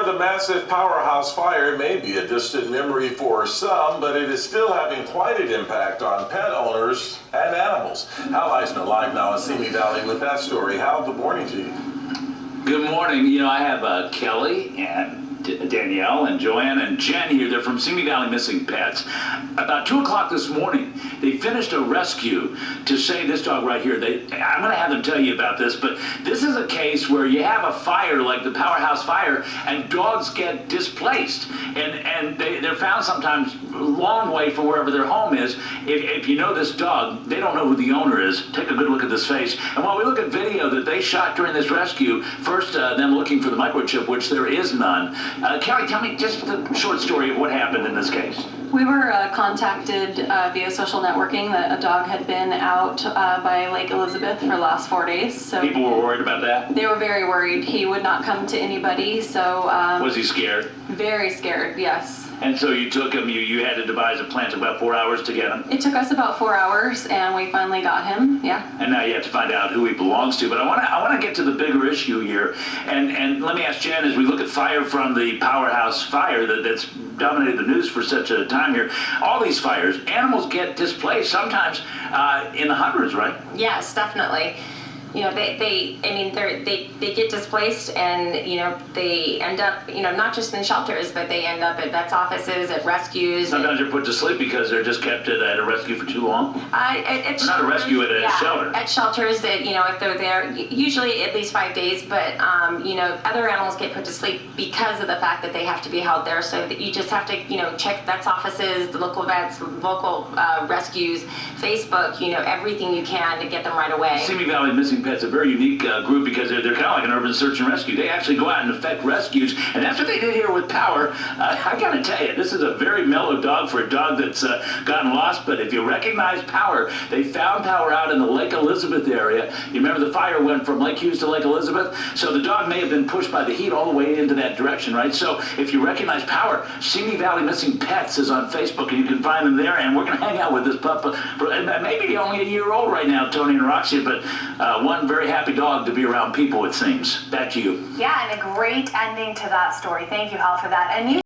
sure the massive powerhouse fire may be a distant memory for some, but it is still having quite an impact on pet owners and animals. Hal Eisner live now in Simi Valley with that story. Hal, good morning to you. Good morning. You know, I have Kelly and Danielle and Joanne and Jen here. They're from Simi Valley Missing Pets. About 2 o'clock this morning, they finished a rescue to save this dog right here. I'm going to have them tell you about this, but this is a case where you have a fire like the powerhouse fire and dogs get displaced. And they're found sometimes a long way from wherever their home is. If you know this dog, they don't know who the owner is. Take a good look at this face. And while we look at video that they shot during this rescue, first them looking for the microchip, which there is none. Kelly, tell me just a short story of what happened in this case. We were contacted via social networking that a dog had been out by Lake Elizabeth for the last 4 days. So people were worried about that? They were very worried. He would not come to anybody, so... was he scared? Very scared, yes. And so you took him, you had to devise a plan. It took about 4 hours to get him? It took us about 4 hours, and we finally got him, yeah. And now you have to find out who he belongs to. But I want to get to the bigger issue here. And let me ask Jen, as we look at fire from the powerhouse fire that's dominated the news for such a time here, all these fires, animals get displaced, sometimes in the hundreds, right? Yes, definitely. You know, they get displaced, and you know, they end up, you know, not just in shelters, but they end up at vets' offices, at rescues. Sometimes they're put to sleep because they're just kept at a rescue for too long. Not a rescue, at a shelter. At shelters, that, you know, if they're there, usually at least 5 days. But you know, other animals get put to sleep because of the fact that they have to be held there. So that you just have to, you know, check vets' offices, the local vets, local rescues, Facebook, you know, everything you can to get them right away. Simi Valley Missing Pets, a very unique group because they're kind of like an urban search and rescue. They actually go out and effect rescues, and that's what they did here with Power. I got to tell you, this is a very mellow dog for a dog that's gotten lost, but if you recognize Power, they found Power out in the Lake Elizabeth area. You remember the fire went from Lake Hughes to Lake Elizabeth? So the dog may have been pushed by the heat all the way into that direction, right? So if you recognize Power, Simi Valley Missing Pets is on Facebook, and you can find them there, and we're going to hang out with this pup. Maybe only a year old right now, Tony and Roxy, but one very happy dog to be around people, it seems. Back to you. Yeah, and a great ending to that story. Thank you, Hal, for that. And you